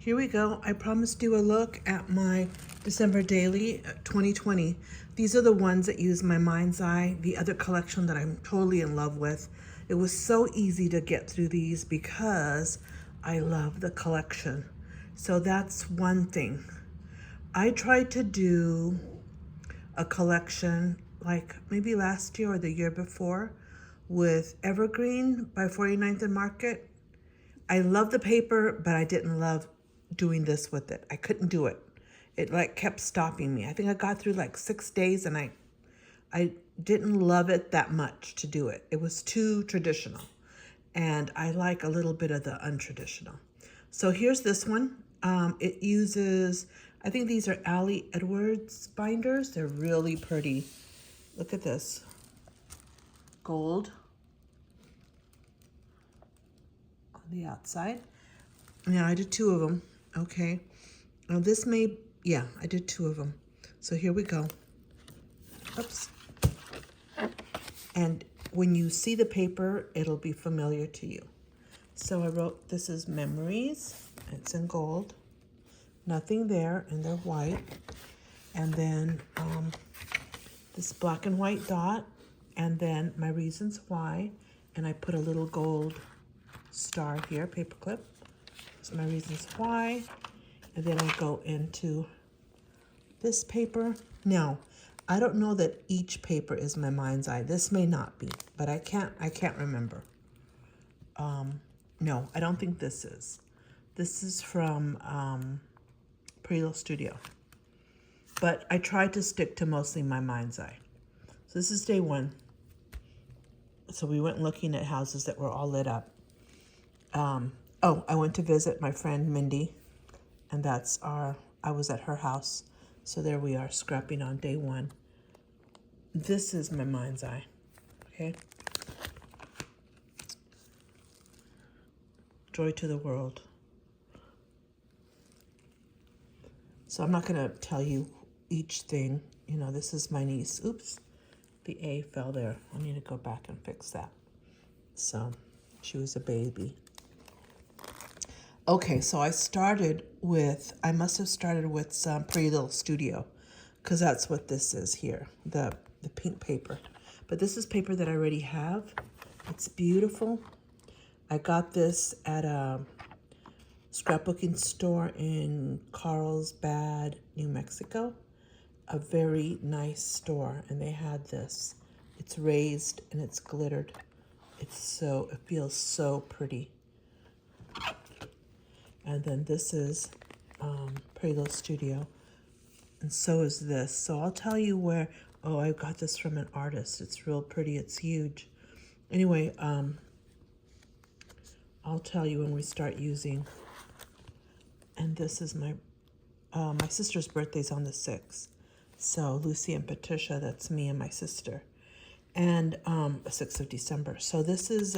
Here we go. I promised you a look at my December Daily 2020. These are the ones that use my mind's eye, the other collection that I'm totally in love with. It was so easy to get through these because I love the collection. So that's one thing. I tried to do a collection like maybe last year or the year before with Evergreen by 49th and Market. I love the paper, but I didn't love doing this with it. I couldn't do it. It like kept stopping me. I think I got through like 6 days and I didn't love it that much to do it. It was too traditional. And I like a little bit of the untraditional. So here's this one. It uses, I think these are Ali Edwards binders. They're really pretty. Look at this. Gold on the outside. Yeah, I did 2 of them. Okay. Now this may, yeah, I did 2 of them. So here we go. Oops. And when you see the paper, it'll be familiar to you. So I wrote, this is Memories. It's in gold. Nothing there, and they're white. And then this black and white dot. And then my reasons why. And I put a little gold star here, paperclip. So my reasons why. And then I go into this paper. Now, I don't know that each paper is my mind's eye. This may not be, but I can't remember. No, I don't think this is. This is from Pretty Little Studio. But I tried to stick to mostly my mind's eye. So this is day 1. So we went looking at houses that were all lit up. Oh, I went to visit my friend Mindy, and I was at her house. So there we are, scrapping on day 1. This is my mind's eye, okay? Joy to the world. So I'm not gonna tell you each thing. You know, this is my niece. Oops, the A fell there. I need to go back and fix that. So she was a baby. Okay, so I must have started with some Pretty Little Studio, because that's what this is here, the pink paper. But this is paper that I already have. It's beautiful. I got this at a scrapbooking store in Carlsbad, New Mexico. A very nice store, and they had this. It's raised and it's glittered. It feels so pretty. And then this is Pretty Little Studio. And so is this. So I'll tell you where, oh, I got this from an artist. It's real pretty. It's huge. Anyway, I'll tell you when we start using. And this is my sister's birthday's on the 6th. So Lucy and Patricia, that's me and my sister. And the 6th of December. So this is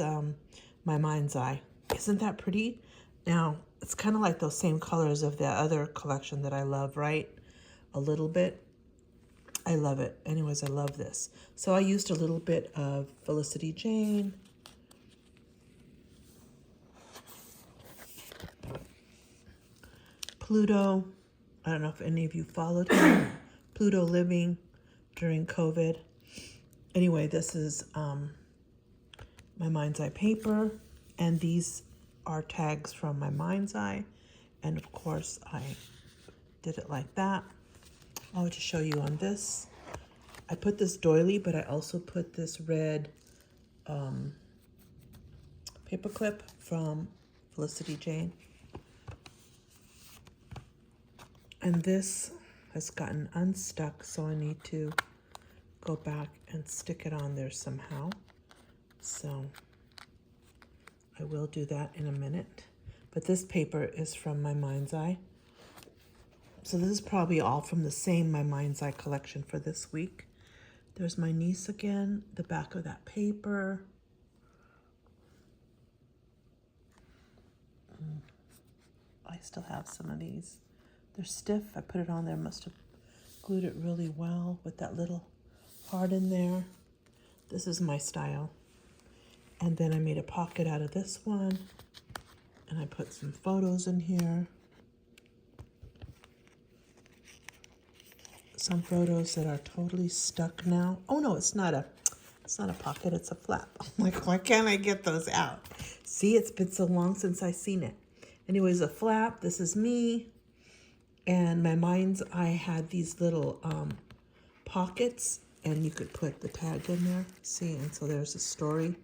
my mind's eye. Isn't that pretty? Now, it's kind of like those same colors of the other collection that I love, right? A little bit. I love it. Anyways, I love this. So I used a little bit of Felicity Jane. Pluto. I don't know if any of you followed him. Pluto living during COVID. Anyway, this is my mind's eye paper. And these are tags from my mind's eye. And of course, I did it like that. I'll just show you on this. I put this doily, but I also put this red paperclip from Felicity Jane. And this has gotten unstuck, so I need to go back and stick it on there somehow. So I will do that in a minute. But this paper is from my mind's eye. So this is probably all from the same My Mind's Eye collection for this week. There's my niece again, the back of that paper. I still have some of these. They're stiff. I put it on there. Must have glued it really well with that little heart in there. This is my style. And then I made a pocket out of this one. And I put some photos in here. some photos that are totally stuck now. Oh no, it's not a pocket, it's a flap. I'm like, why can't I get those out? See, it's been so long since I seen it. Anyways, a flap, this is me. And my mind's eye had these little pockets, and you could put the tag in there. See, and so there's a story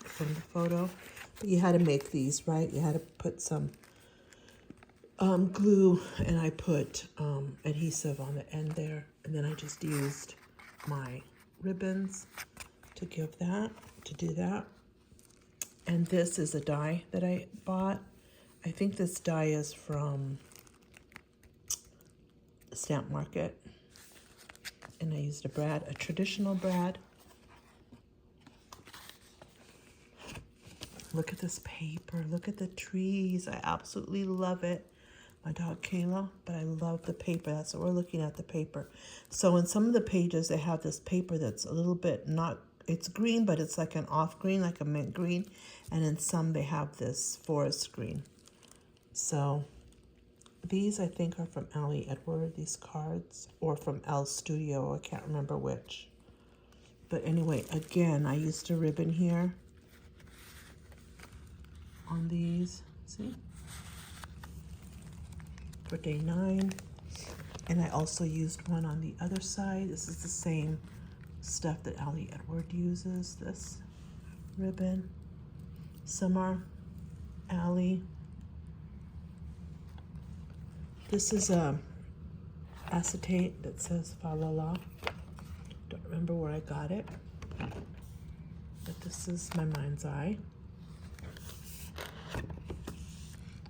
from the photo. But you had to make these, right? You had to put some glue, and I put adhesive on the end there, and then I just used my ribbons to do that. And this is a die that I bought. I think this die is from the Stamp Market, and I used a traditional brad. Look at this paper, look at the trees. I absolutely love it. My dog Kayla, but I love the paper. That's what we're looking at, the paper. So in some of the pages, they have this paper that's a little bit it's green, but it's like an off green, like a mint green. And in some, they have this forest green. So these, I think, are from Ali Edward, these cards, or from Elle Studio. I can't remember which. But anyway, again, I used a ribbon here on these, see? For day 9. And I also used one on the other side. This is the same stuff that Ali Edward uses, this ribbon. Summer, Ali. This is a acetate that says Fa La La. Don't remember where I got it, but this is my mind's eye.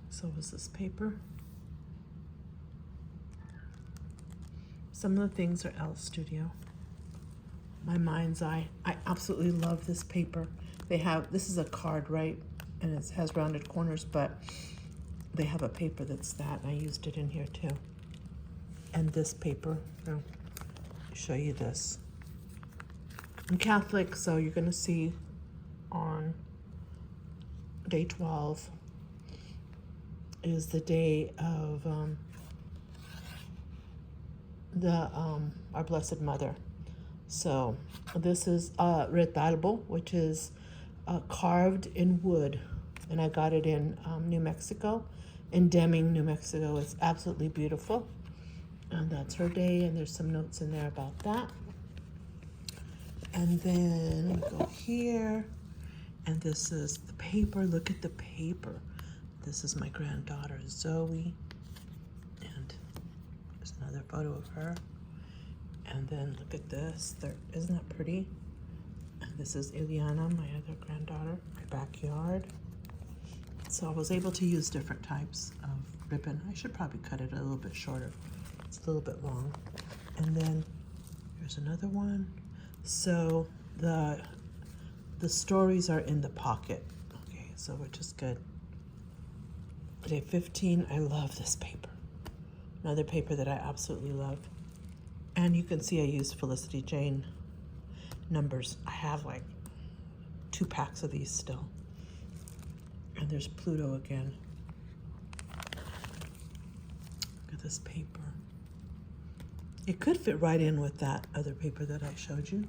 So was this paper. Some of the things are Elle Studio. My mind's eye. I absolutely love this paper. This is a card, right? And it has rounded corners, but they have a paper that's that, and I used it in here too. And this paper, I'll show you this. I'm Catholic, so you're gonna see on day 12 is the day of our Blessed Mother. So this is retablo, which is carved in wood, and I got it in New Mexico, in Deming, New Mexico. It's absolutely beautiful, and that's her day, and there's some notes in there about that. And then we go here, and this is the paper. Look at the paper. This is my granddaughter Zoe, and there's another photo of her. And then look at this. Isn't that pretty? And this is Ileana, my other granddaughter, my backyard. So I was able to use different types of ribbon. I should probably cut it a little bit shorter. It's a little bit long. And then here's another one. So the stories are in the pocket. Okay, so which is good. Day 15, I love this paper. Another paper that I absolutely love. And you can see I used Felicity Jane numbers. I have like 2 packs of these still. And there's Pluto again. Look at this paper. It could fit right in with that other paper that I showed you.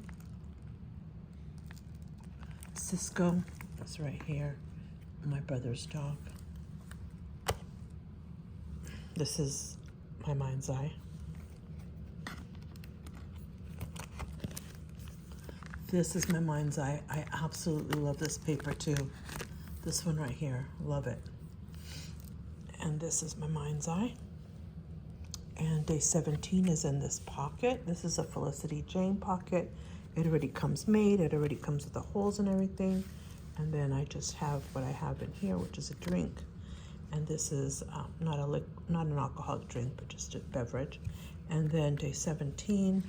Cisco is right here. My brother's dog. This is my mind's eye. This is my mind's eye. I absolutely love this paper too. This one right here, love it. And this is my mind's eye. And day 17 is in this pocket. This is a Felicity Jane pocket. It already comes made. It already comes with the holes and everything. And then I just have what I have in here, which is a drink. And this is not an alcoholic drink, but just a beverage. And then day 17,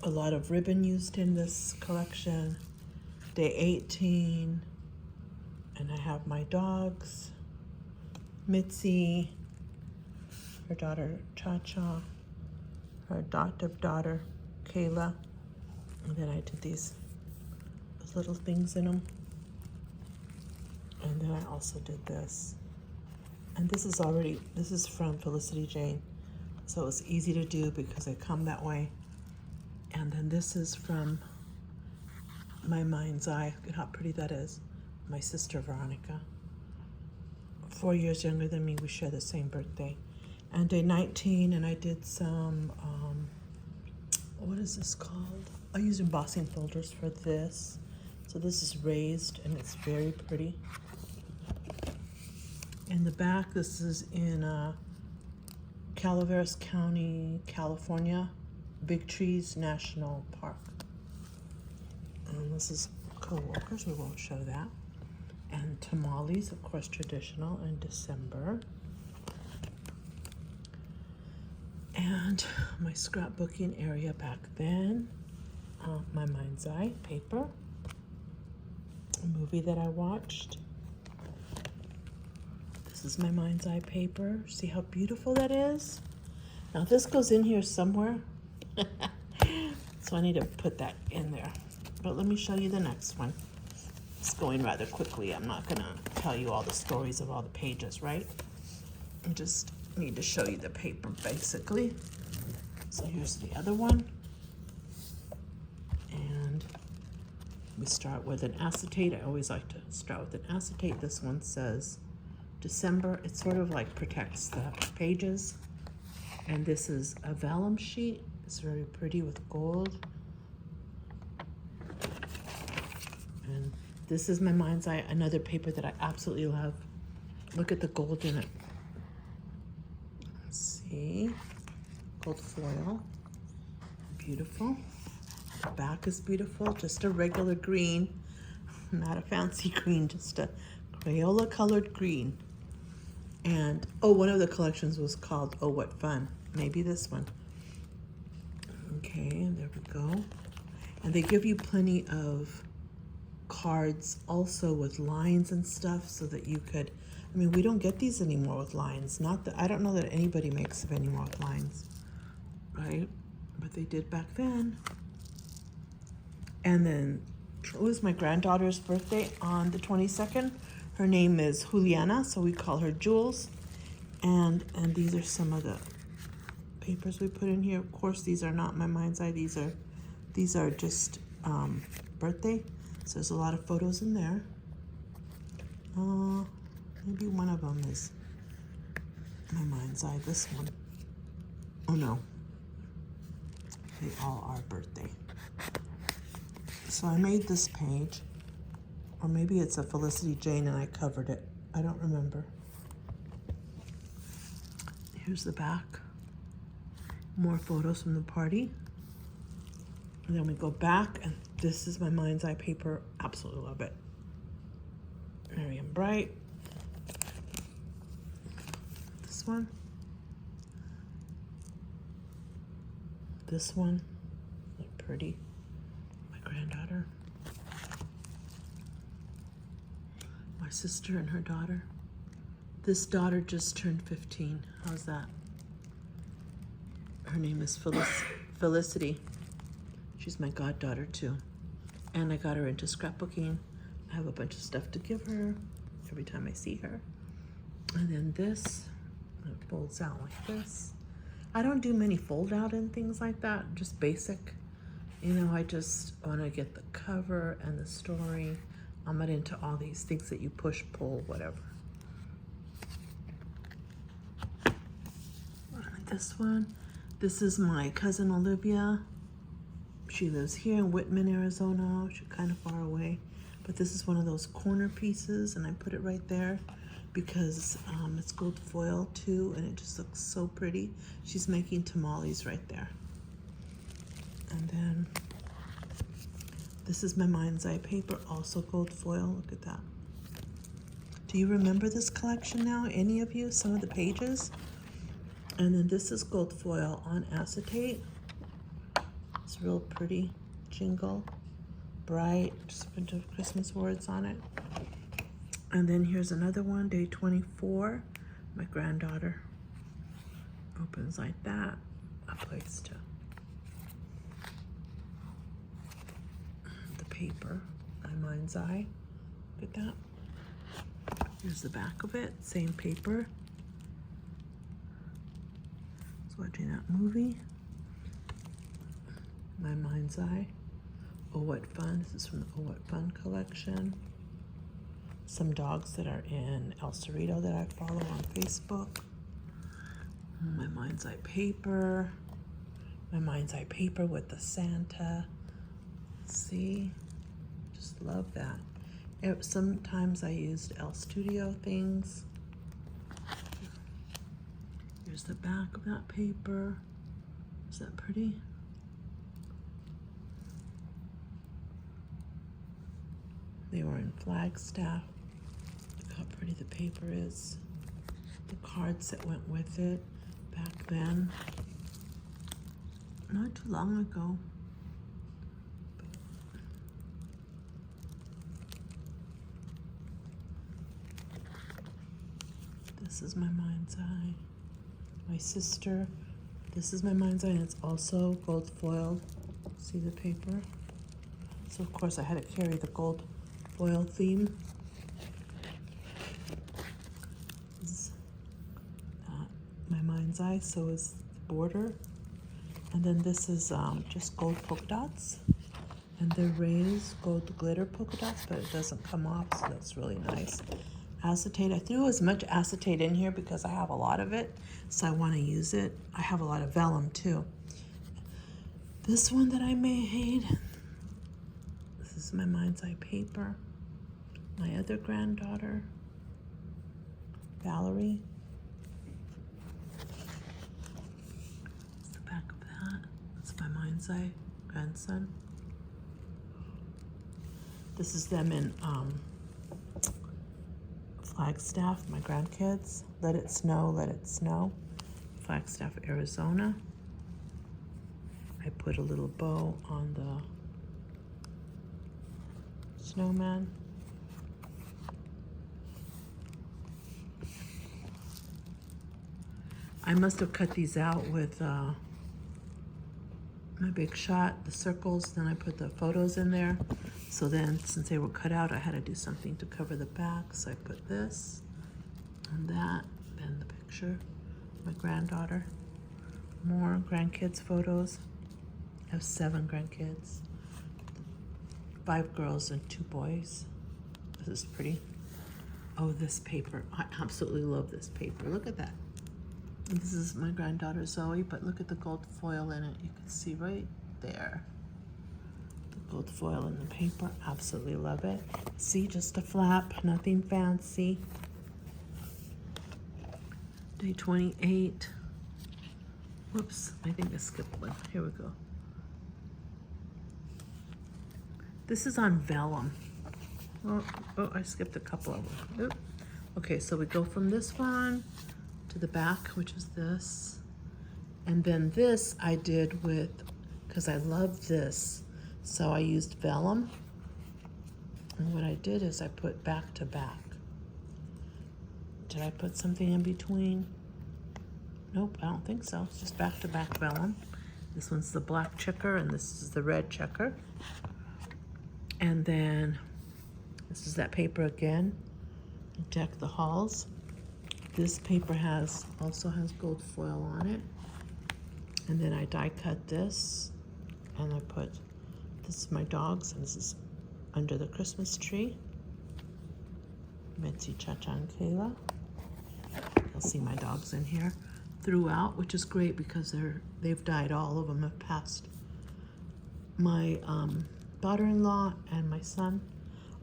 a lot of ribbon used in this collection. Day 18, and I have my dogs, Mitzi, her daughter Cha-Cha, her adoptive daughter Kayla, and then I did these little things in them. And then I also did this. And this is from Felicity Jane. So it's easy to do because they come that way. And then this is from My Mind's Eye. Look at how pretty that is. My sister Veronica. 4 years younger than me. We share the same birthday. And day 19, and I did some, what is this called? I use embossing folders for this. So this is raised, and it's very pretty. In the back, this is in Calaveras County, California, Big Trees National Park. And this is co-workers, we won't show that. And tamales, of course, traditional in December. And my scrapbooking area back then, My Mind's Eye paper, a movie that I watched. This is My Mind's Eye paper. See how beautiful that is? Now this goes in here somewhere. So I need to put that in there. But let me show you the next one. It's going rather quickly. I'm not gonna tell you all the stories of all the pages, right? I just need to show you the paper basically. So here's the other one. And we start with an acetate. I always like to start with an acetate. This one says December. It sort of like protects the pages. And this is a vellum sheet. It's very pretty with gold. And this is My Mind's Eye, another paper that I absolutely love. Look at the gold in it. Let's see, gold foil, beautiful. The back is beautiful, just a regular green, not a fancy green, just a Crayola colored green. And oh, one of the collections was called Oh What Fun, maybe this one. Okay, there we go. And they give you plenty of cards also with lines and stuff so that you could, I mean, we don't get these anymore with lines. Not that, I don't know that anybody makes them anymore with lines, right? But they did back then. And then it was my granddaughter's birthday on the 22nd. Her name is Juliana, so we call her Jules. And these are some of the papers we put in here. Of course, these are not My Mind's Eye. These are just birthday. So there's a lot of photos in there. Maybe one of them is My Mind's Eye. This one. Oh no, they all are birthday. So I made this page, or maybe it's a Felicity Jane and I covered it. I don't remember. Here's the back. More photos from the party. And then we go back, and this is My Mind's Eye paper. Absolutely love it. Merry and bright. This one. This one. Look pretty. My granddaughter. My sister and her daughter. This daughter just turned 15. How's that? Her name is Felicity. She's my goddaughter too. And I got her into scrapbooking. I have a bunch of stuff to give her every time I see her. And then this, it folds out like this. I don't do many fold out and things like that, just basic. You know, I just want to get the cover and the story. I'm not into all these things that you push, pull, whatever. This one, this is my cousin Olivia. She lives here in Whitman, Arizona. She's kind of far away. But this is one of those corner pieces, and I put it right there because it's gold foil too, and it just looks so pretty. She's making tamales right there. And then this is My Mind's Eye paper, also gold foil. Look at that. Do you remember this collection now? Any of you? Some of the pages? And then this is gold foil on acetate. It's real pretty. Jingle. Bright. Just a bunch of Christmas words on it. And then here's another one, day 24. My granddaughter. Opens like that. A place to the paper. My Mind's Eye. Look at that. Here's the back of it. Same paper. watching that movie. My Mind's Eye. Oh What Fun. This is from the Oh What Fun collection. Some dogs that are in El Cerrito that I follow on Facebook. My Mind's Eye paper. My Mind's Eye paper with the Santa. See? Just love that. Sometimes I used El Studio things. Here's the back of that paper. Is that pretty? They were in Flagstaff. Look how pretty the paper is. The cards that went with it back then. Not too long ago. This is My Mind's Eye. My sister, this is My Mind's Eye, and it's also gold foiled. See the paper? So of course I had to carry the gold foil theme. This is My Mind's Eye, so is the border. And then this is just gold polka dots. And they're raised gold glitter polka dots, but it doesn't come off, so that's really nice. Acetate, I threw as much acetate in here because I have a lot of it, so I want to use it. I have a lot of vellum too. This one that I made, this is My Mind's Eye paper. My other granddaughter, Valerie. That's the back of that. That's My Mind's Eye grandson. This is them in Flagstaff, my grandkids. Let It Snow, Let It Snow. Flagstaff, Arizona. I put a little bow on the snowman. I must have cut these out with my Big Shot, the circles, then I put the photos in there. So then, since they were cut out, I had to do something to cover the back. So I put this and that, then the picture, my granddaughter. More grandkids photos. I have 7 grandkids, 5 girls and 2 boys. This is pretty. Oh, this paper, I absolutely love this paper. Look at that. And this is my granddaughter Zoe, but look at the gold foil in it. You can see right there. The gold foil in the paper, absolutely love it. See, just a flap, nothing fancy. Day 28. Whoops, I think I skipped one. Here we go. This is on vellum. Oh, I skipped a couple of them. Oop. Okay, so we go from this one to the back, which is this. And then this I did with, because I love this, so I used vellum. And what I did is I put back to back. Did I put something in between? Nope, I don't think so. It's just back to back vellum. This one's the black checker and this is the red checker. And then this is that paper again. Deck the Halls. This paper also has gold foil on it. And then I die cut this and I put, this is my dogs and this is under the Christmas tree. Mitzi, Cha-Cha, and Kayla. You'll see my dogs in here throughout, which is great because they've died. All of them have passed. My daughter-in-law and my son,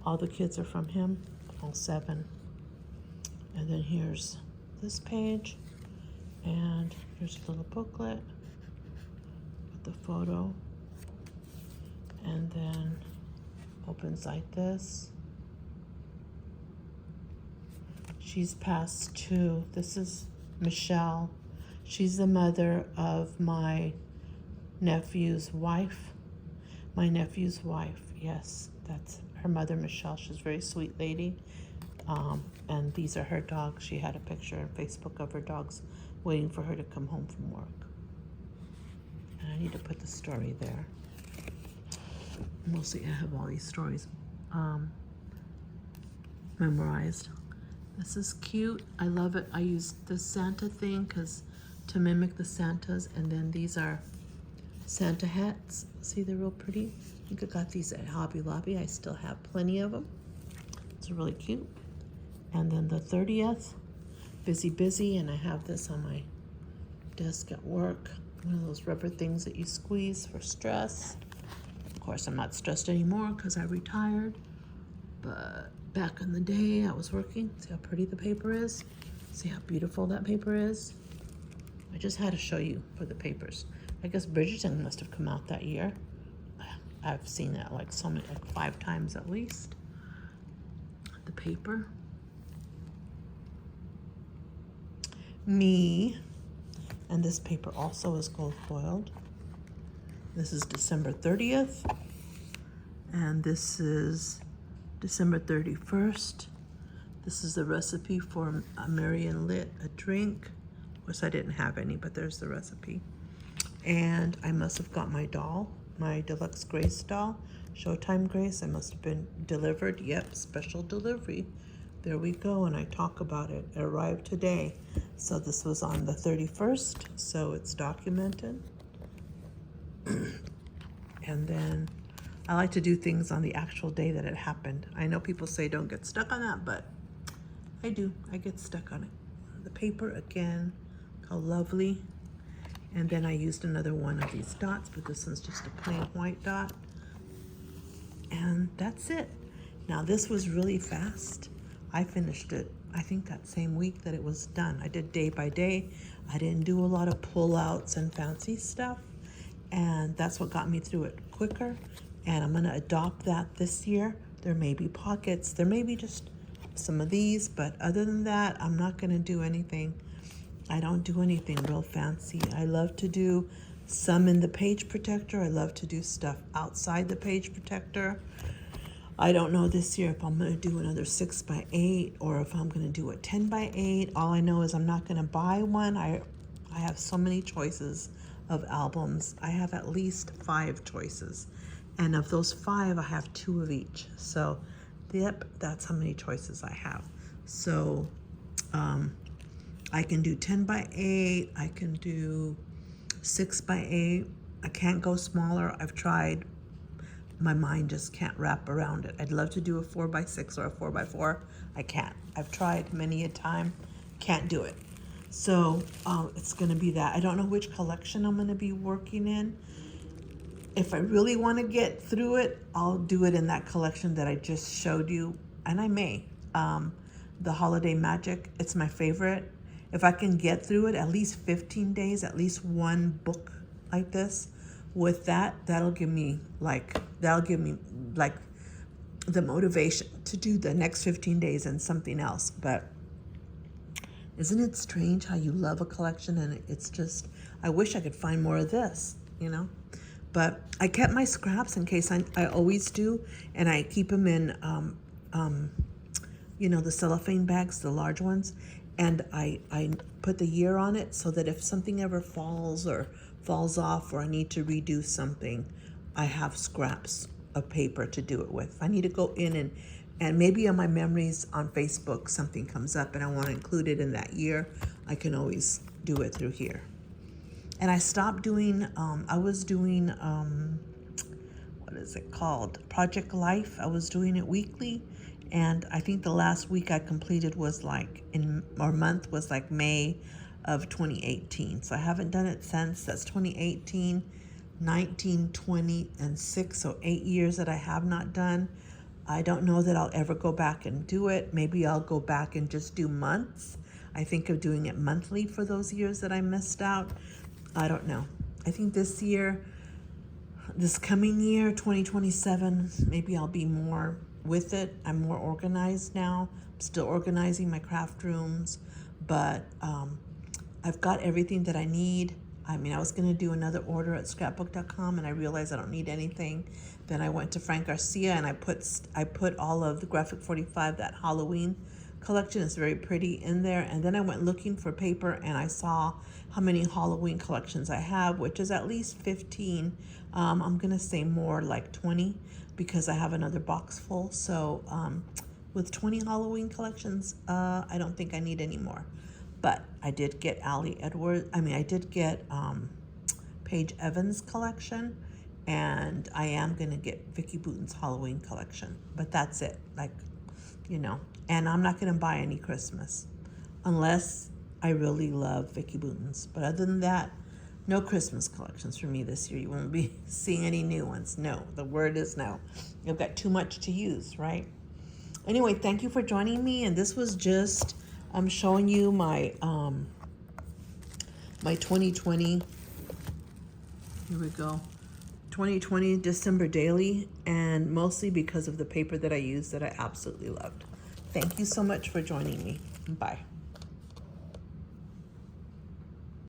all the kids are from him, all 7. And then here's this page, and here's a little booklet with the photo, and then opens like this. She's passed too. This is Michelle. She's the mother of my nephew's wife. My nephew's wife, yes, that's her mother, Michelle. She's a very sweet lady. And these are her dogs. She had a picture on Facebook of her dogs waiting for her to come home from work. And I need to put the story there. Mostly I have all these stories memorized. This is cute. I love it. I used the Santa thing because to mimic the Santas. And then these are Santa hats. See, they're real pretty. I think I got these at Hobby Lobby. I still have plenty of them. It's really cute. And then the 30th, busy, and I have this on my desk at work. One of those rubber things that you squeeze for stress. Of course, I'm not stressed anymore because I retired. But back in the day, I was working. See how pretty the paper is? See how beautiful that paper is? I just had to show you for the papers. I guess Bridgerton must have come out that year. I've seen that like 5 times at least. The paper. Me. And this paper also is gold foiled. This is December 30th. And this is December 31st. This is the recipe for Marian Lit, a drink. Of course, I didn't have any, but there's the recipe. And I must have got my doll, my Deluxe Grace doll, Showtime Grace. I must have been delivered. Yep, special delivery. There we go, and I talk about it. It arrived today. So this was on the 31st, so it's documented. And then I like to do things on the actual day that it happened. I know people say don't get stuck on that, but I do. I get stuck on it. The paper again, how lovely. And then I used another one of these dots, but this one's just a plain white dot. And that's it. Now this was really fast. I finished it, I think that same week that it was done. I did day by day. I didn't do a lot of pullouts and fancy stuff. And that's what got me through it quicker. And I'm gonna adopt that this year. There may be pockets, there may be just some of these, but other than that, I'm not gonna do anything. I don't do anything real fancy. I love to do some in the page protector. I love to do stuff outside the page protector. I don't know this year if I'm gonna do another 6x8 or if I'm gonna do a 10x8. All I know is I'm not gonna buy one. I have so many choices of albums. I have at least 5 choices. And of those 5, I have 2 of each. So, yep, that's how many choices I have. So, I can do 10x8, I can do 6x8. I can't go smaller. I've tried. My mind just can't wrap around it. I'd love to do a 4x6 or a 4x4. I can't. I've tried many a time. Can't do it. So it's gonna be that. I don't know which collection I'm gonna be working in. If I really wanna get through it, I'll do it in that collection that I just showed you, and I may. The Holiday Magic, it's my favorite. If I can get through it, at least 15 days, at least one book like this, with that, that'll give me like the motivation to do the next 15 days and something else. But isn't it strange how you love a collection and it's just, I wish I could find more of this, you know? But I kept my scraps in case I always do, and I keep them in, you know, the cellophane bags, the large ones, and I put the year on it so that if something ever falls off or I need to redo something, I have scraps of paper to do it with. If I need to go in and maybe on my memories on Facebook, something comes up and I want to include it in that year, I can always do it through here. And I stopped doing, I was doing, what is it called? Project Life. I was doing it weekly. And I think the last week I completed was like month was like May of 2018. So I haven't done it since. That's 2018, 19, 20, and 6. So 8 years that I have not done. I don't know that I'll ever go back and do it. Maybe I'll go back and just do months. I think of doing it monthly for those years that I missed out. I don't know. I think this coming year, 2027, maybe I'll be more with it. I'm more organized now. I'm still organizing my craft rooms, but I've got everything that I need. I mean, I was going to do another order at scrapbook.com and I realized I don't need anything. Then I went to Frank Garcia and I put all of the Graphic 45, that Halloween collection is very pretty in there. And then I went looking for paper and I saw how many Halloween collections I have, which is at least 15. I'm going to say more like 20 because I have another box full. So with 20 Halloween collections, I don't think I need any more. But I did get I did get Paige Evans collection, and I am gonna get Vicky Bouton's Halloween collection. But that's it, like, you know. And I'm not gonna buy any Christmas unless I really love Vicky Bouton's. But other than that, no Christmas collections for me this year. You won't be seeing any new ones. No, the word is no. You've got too much to use, right? Anyway, thank you for joining me. And this was just, I'm showing you my my 2020, here we go, 2020 December daily, and mostly because of the paper that I used that I absolutely loved. Thank you so much for joining me. Bye.